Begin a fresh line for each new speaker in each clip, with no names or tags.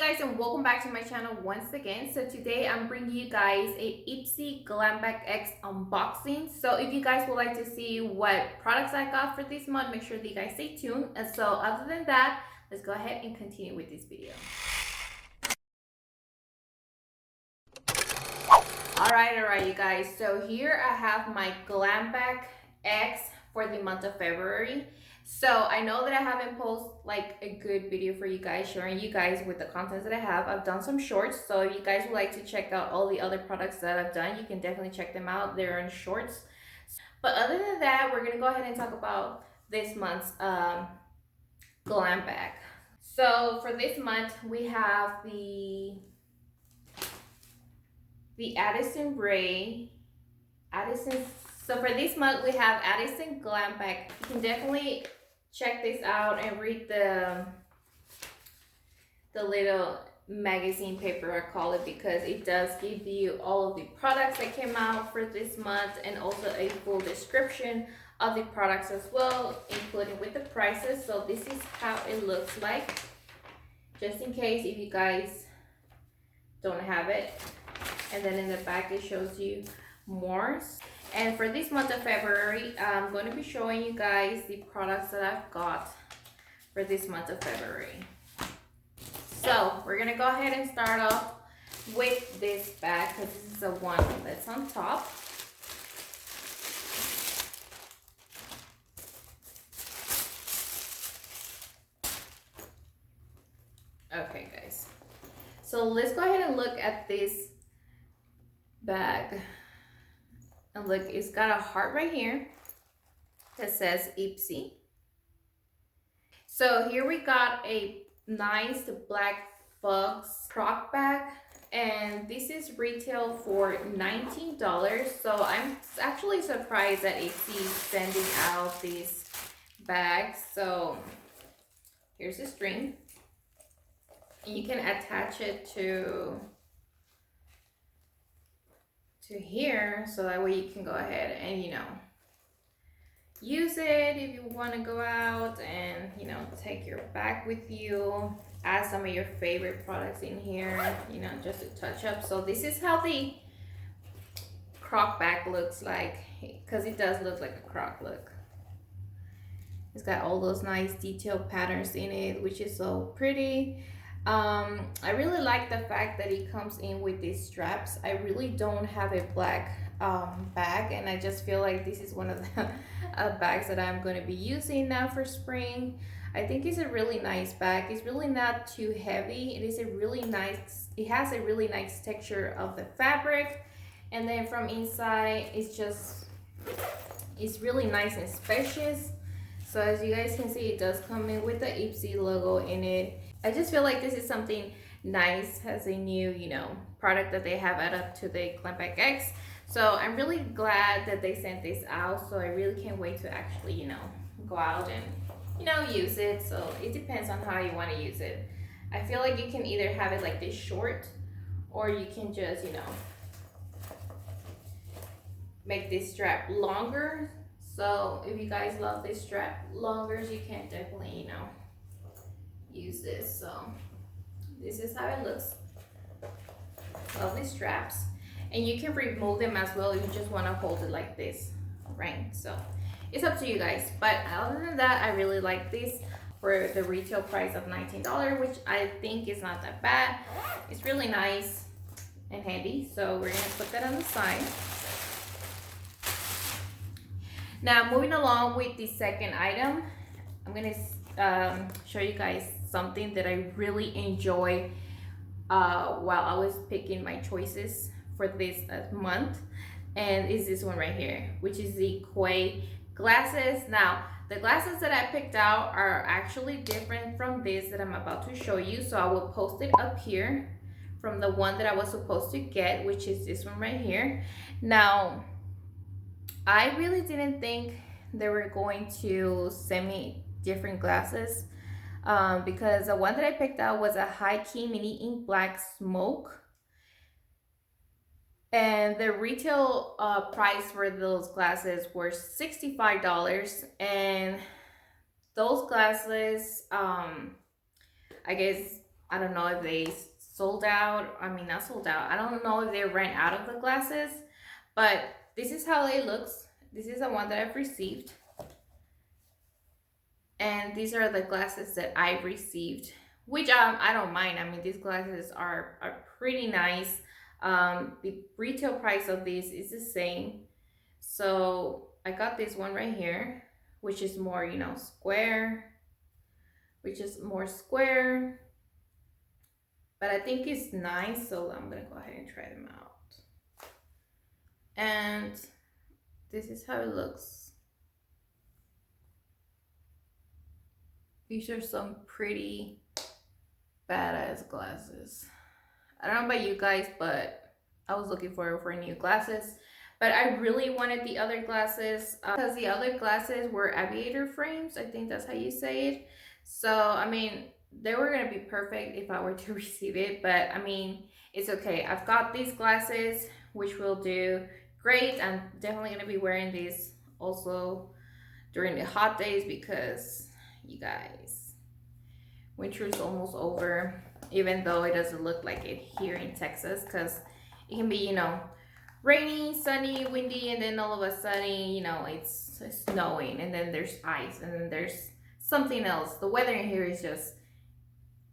guys, and welcome back to my channel once again. So today I'm bringing you guys a Ipsy Glam X unboxing. So if you guys would like to see what products I got for this month, make sure that you guys stay tuned. And so other than that, let's go ahead and continue with this video. All right, you guys. So here I have my Glam X for the month of February. So I know that I haven't posted like a good video for you guys, showing you guys with the contents that I have. I've done some shorts, so if you guys would like to check out all the other products that I've done, you can definitely check them out. They're in shorts. But other than that, we're gonna go ahead and talk about this month's Glam Bag. So for this month, we have the Addison Ray. So for this month, we have Addison Glam Bag. You can definitely check this out and read the little magazine paper, I call it, because it does give you all of the products that came out for this month and also a full description of the products as well, including with the prices. So this is how it looks like, just in case if you guys don't have it. And then in the back it shows you more. And for this month of February, I'm going to be showing you guys the products that I've got for this month of February. So we're going to go ahead and start off with this bag, because this is the one that's on top. Okay guys, so let's go ahead and look at this bag. And look, it's got a heart right here that says Ipsy. So here we got a nice black Fox croc bag, and this is retail for $19. So I'm actually surprised that Ipsy is sending out these bags. So here's the string. You can attach it to here, so that way you can go ahead and use it if you want to go out and take your bag with you, add some of your favorite products in here, just to touch up. So this is how the croc bag looks like, because it does look like a croc look. It's got all those nice detailed patterns in it, which is so pretty. I really like the fact that it comes in with these straps. I really don't have a black bag, and I just feel like this is one of the bags that I'm going to be using now for spring. I think it's a really nice bag. It's really not too heavy. It has a really nice texture of the fabric, and then from inside it's really nice and spacious. So as you guys can see, it does come in with the Ipsy logo in it. I just feel like this is something nice as a new, product that they have added up to the Glam X. So I'm really glad that they sent this out. So I really can't wait to actually, go out and, use it. So it depends on how you want to use it. I feel like you can either have it like this short, or you can just, make this strap longer. So if you guys love this strap longer, you can definitely, use this. So this is how it looks. Lovely straps, and you can remove them as well if you just want to hold it like this, right? So it's up to you guys, but other than that, I really like this for the retail price of $19, which I think is not that bad. It's really nice and handy. So we're gonna put that on the side. Now moving along with the second item, I'm gonna show you guys something that I really enjoy while I was picking my choices for this month, and is this one right here, which is the Quay glasses. Now the glasses that I picked out are actually different from this that I'm about to show you, so I will post it up here from the one that I was supposed to get, which is this one right here. Now I really didn't think they were going to send me different glasses, because the one that I picked out was a high key mini ink black smoke, and the retail price for those glasses were $65. And those glasses, I guess I don't know if they sold out. I mean, not sold out. I don't know if they ran out of the glasses, but this is how it looks. This is the one that I've received. And these are the glasses that I received, which I don't mind. I mean, these glasses are pretty nice. The retail price of these is the same. So I got this one right here, which is more, you know, square, which is more square. But I think it's nice, so I'm gonna go ahead and try them out. And this is how it looks. These are some pretty badass glasses. I don't know about you guys, but I was looking for new glasses. But I really wanted the other glasses because the other glasses were aviator frames. I think that's how you say it. So, I mean, they were going to be perfect if I were to receive it. But, I mean, it's okay. I've got these glasses, which will do great. I'm definitely going to be wearing these also during the hot days because, you guys, winter is almost over. Even though it doesn't look like it here in Texas because it can be, you know, rainy, sunny, windy, and then all of a sudden, you know, it's snowing, and then there's ice, and then there's something else. The weather in here is just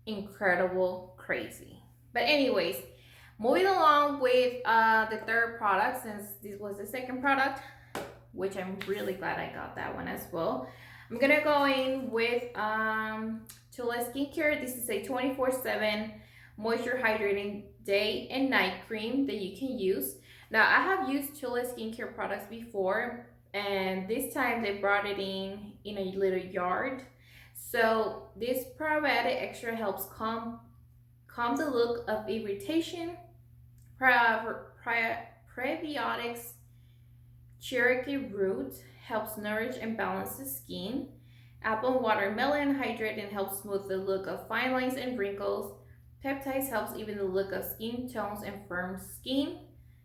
incredible, crazy. But anyways, moving along with the third product, since this was the second product, which I'm really glad I got that one as well. I'm gonna go in with Tula Skincare. This is a 24/7 moisture hydrating day and night cream that you can use. Now, I have used Tula Skincare products before, and this time they brought it in a little yard. So this probiotic extra helps calm the look of irritation. Prebiotics Cherokee root helps nourish and balance the skin. Apple and watermelon hydrate and helps smooth the look of fine lines and wrinkles. Peptides helps even the look of skin tones and firm skin.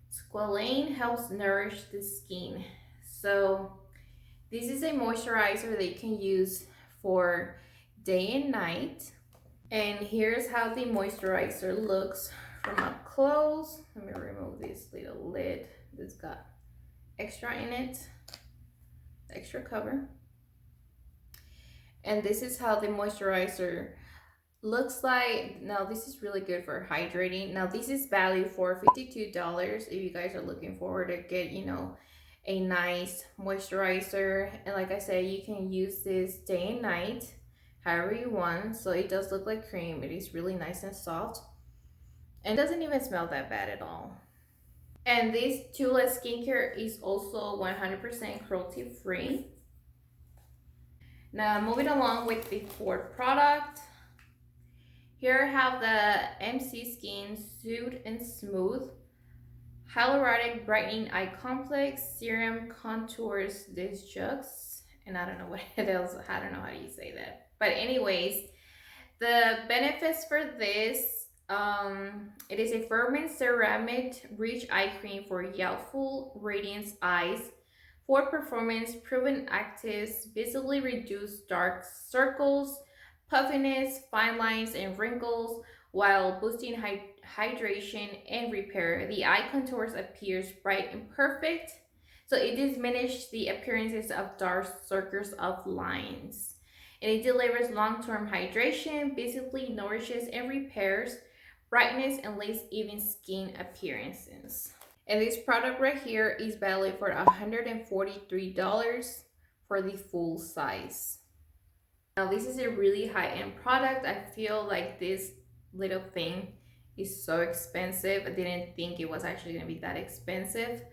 Squalane helps nourish the skin. So this is a moisturizer that you can use for day and night. And here's how the moisturizer looks from up close. Let me remove this little lid that's got extra in it, extra cover. And this is how the moisturizer looks like. Now this is really good for hydrating. Now this is valued for $52 if you guys are looking forward to get, you know, a nice moisturizer. And like I said, you can use this day and night however you want. So it does look like cream. It is really nice and soft and doesn't even smell that bad at all. And this Tula Skincare is also 100% cruelty free. Now moving along with the fourth product. Here I have the MC Skin Soothe and Smooth Hyaluronic Brightening Eye Complex Serum Contours Disjux. And I don't know what else, I don't know how you say that. But anyways, the benefits for this, it is a firming ceramic rich eye cream for youthful radiance eyes. For performance, proven actives visibly reduce dark circles, puffiness, fine lines, and wrinkles, while boosting hydration and repair. The eye contours appears bright and perfect, so it diminishes the appearances of dark circles of lines. And it delivers long-term hydration, visibly nourishes and repairs brightness, and leaves even skin appearances. And this product right here is valued for $143 for the full size. Now this is a really high-end product. I feel like this little thing is so expensive. I didn't think it was actually going to be that expensive,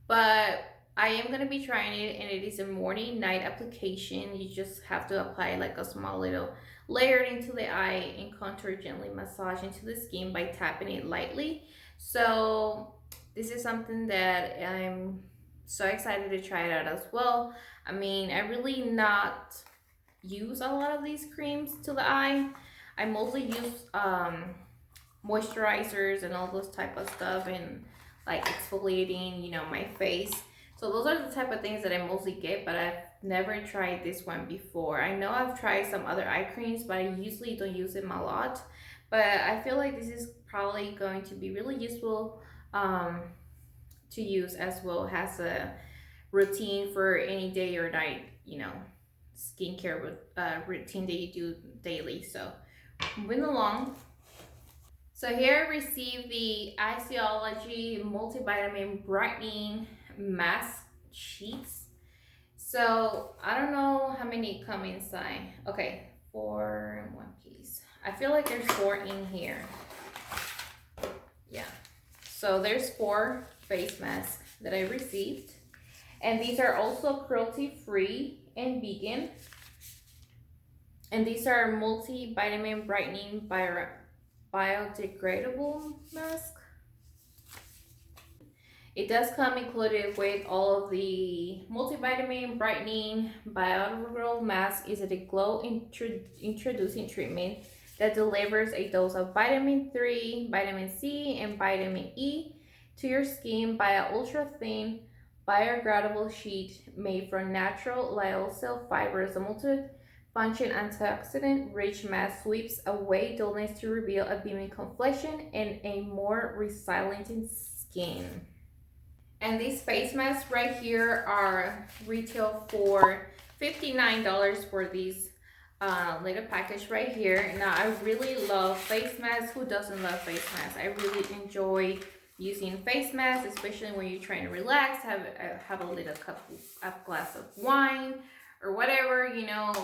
but I am going to be trying it, and it is a morning night application. You just have to apply like a small little layer into the eye and contour, gently massage into the skin by tapping it lightly. So this is something that I'm so excited to try it out as well. I mean, I really not use a lot of these creams to the eye. I mostly use moisturizers and all those type of stuff, and like exfoliating, you know, my face. So those are the type of things that I mostly get, but I've never tried this one before. I know I've tried some other eye creams, but I usually don't use them a lot. but I feel like this is probably going to be really useful um, to use as well as a routine for any day or night, skincare routine that you do daily. So moving along. So here I received the Eyeshadow multivitamin brightening mask sheets. So I don't know how many come inside. Okay, 4 in one piece. I feel like there's 4 in here. Yeah. So there's 4 face masks that I received. And these are also cruelty free and vegan. And these are multivitamin brightening biodegradable mask. It does come included with all of the multivitamin brightening biodegradable mask. Is it a glow introducing treatment that delivers a dose of vitamin 3, vitamin C, and vitamin E to your skin by an ultra thin biodegradable sheet made from natural lyocell fibers. The multifunction antioxidant rich mask sweeps away dullness to reveal a beaming complexion and a more resilient skin. And these face masks right here are retail for $59 for these little package right here. Now I really love face masks. Who doesn't love face masks? I really enjoy using face masks, especially when you're trying to relax, have a little glass of wine or whatever.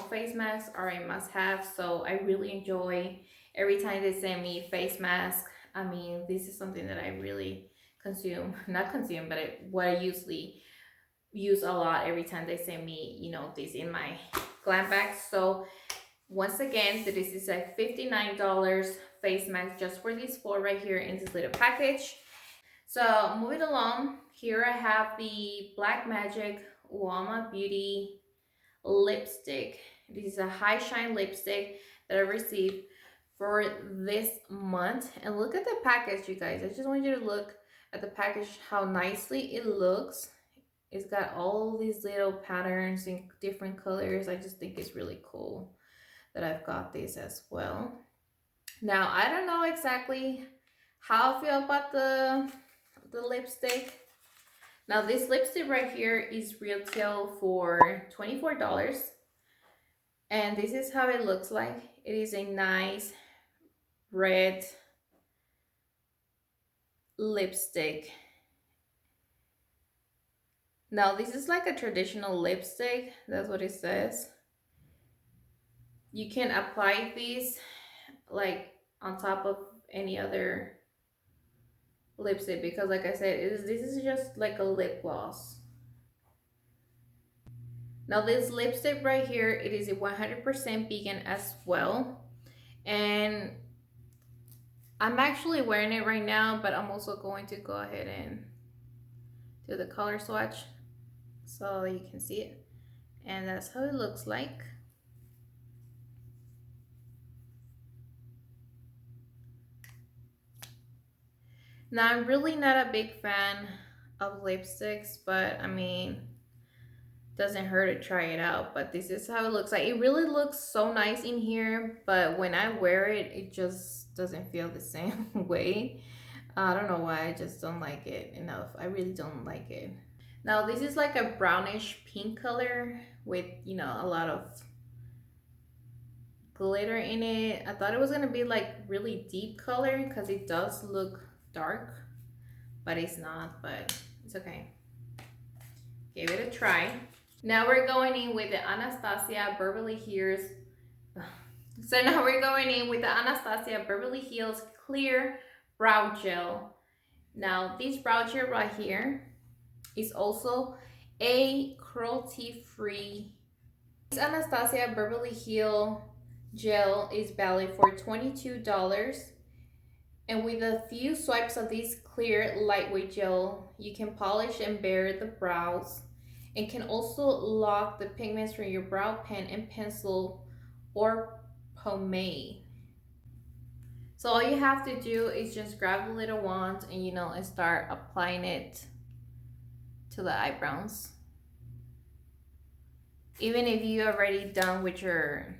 Face masks are a must-have. So I really enjoy every time they send me face mask. I mean, this is something that I really what I usually use a lot every time they send me, this in my glam bag. So once again, this is a $59 face mask just for these 4 right here in this little package. So moving along, here I have the Black Magic Uoma Beauty lipstick. This is a high shine lipstick that I received for this month. And look at the package, you guys. I just want you to look at the package, how nicely it looks. It's got all these little patterns in different colors. I just think it's really cool that I've got this as well. Now I don't know exactly how I feel about the lipstick. Now this lipstick right here is retail for $24, and this is how it looks like. It is a nice red lipstick. Now this is like a traditional lipstick, that's what it says. You can apply these like on top of any other lipstick, because like I said, this is just like a lip gloss. Now this lipstick right here, it is a 100% vegan as well, and I'm actually wearing it right now, but I'm also going to go ahead and do the color swatch so you can see it. And that's how it looks like. Now I'm really not a big fan of lipsticks, but I mean, doesn't hurt to try it out. But this is how it looks like. It really looks so nice in here, but when I wear it, it just doesn't feel the same way. I don't know why, I just don't like it enough. I really don't like it. Now this is like a brownish pink color with, a lot of glitter in it. I thought it was gonna be like really deep color because it does look dark, but it's not, but it's okay. Give it a try. Now we're going in with the Anastasia Beverly Hills. So now we're going in with the Anastasia Beverly Hills Clear Brow Gel. Now this brow gel right here is also a cruelty-free. This Anastasia Beverly Hills gel is valid for $22. And with a few swipes of this clear lightweight gel, you can polish and bare the brows, and can also lock the pigments from your brow pen and pencil or pomade. So all you have to do is just grab a little wand and and start applying it to the eyebrows. Even if you already done with your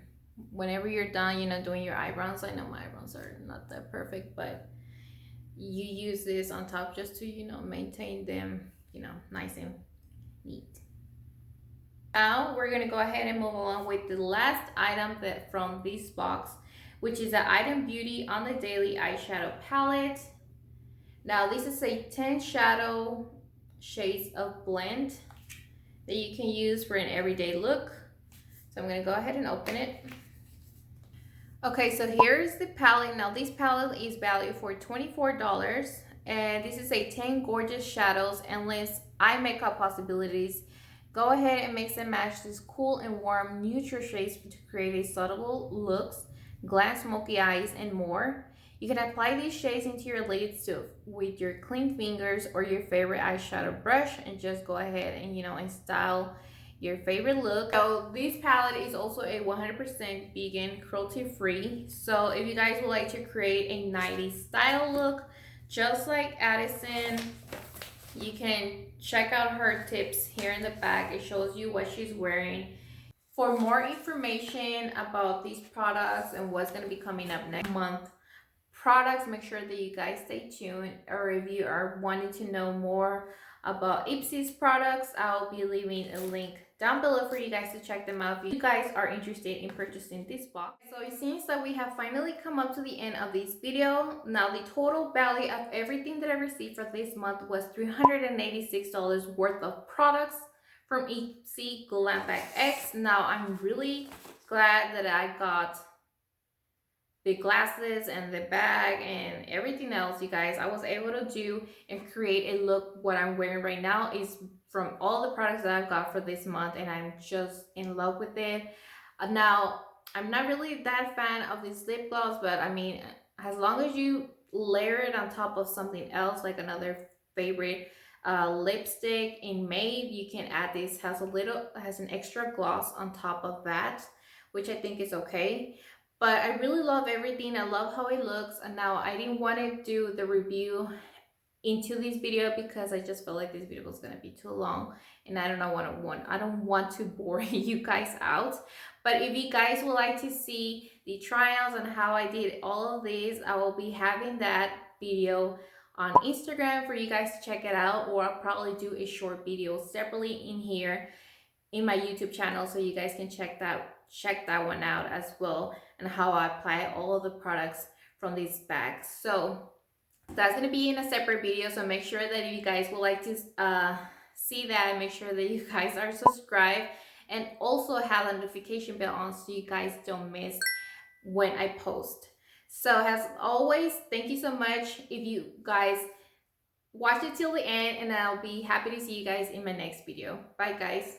whenever you're done, you know, doing your eyebrows. I know my eyebrows are not that perfect, but you use this on top just to, you know, maintain them, you know, nice and neat. Now we're gonna go ahead and move along with the last item that from this box, which is the Item Beauty on the Daily Eyeshadow Palette. Now this is a 10 shadow shades of blend that you can use for an everyday look. So I'm gonna go ahead and open it. Okay, so here's the palette. Now this palette is valued for $24, and this is a 10 gorgeous shadows, endless eye makeup possibilities. Go ahead and mix and match these cool and warm neutral shades to create a subtle looks, glam smoky eyes, and more. You can apply these shades into your lids with your clean fingers or your favorite eyeshadow brush, and just go ahead and, you know, and style your favorite look. So this palette is also a 100% vegan, cruelty free. So if you guys would like to create a 90s style look just like Addison, you can check out her tips here in the back. It shows you what she's wearing. For more information about these products and what's going to be coming up next month products, make sure that you guys stay tuned. Or if you are wanting to know more about Ipsy's products, I'll be leaving a link down below for you guys to check them out if you guys are interested in purchasing this box. So it seems that we have finally come up to the end of this video. Now the total value of everything that I received for this month was $386 worth of products from Ipsy Glam X. Now I'm really glad that I got the glasses and the bag and everything else, you guys. I was able to do and create a look. What I'm wearing right now is from all the products that I've got for this month, and I'm just in love with it. Now I'm not really that fan of this lip gloss, but I mean, as long as you layer it on top of something else, like another favorite lipstick in Maid, you can add this. Has an extra gloss on top of that, which I think is okay. But I really love everything. I love how it looks. And now I didn't want to do the review into this video because I just felt like this video was going to be too long, and I don't want to bore you guys out. But if you guys would like to see the trials and how I did all of these, I will be having that video on Instagram for you guys to check it out, or I'll probably do a short video separately in here in my YouTube channel, so you guys can check that one out as well, and how I apply all of the products from these bags. So that's going to be in a separate video, so make sure that if you guys would like to see that, make sure that you guys are subscribed and also have a notification bell on so you guys don't miss when I post. So as always, thank you so much if you guys watched it till the end, and I'll be happy to see you guys in my next video. Bye guys.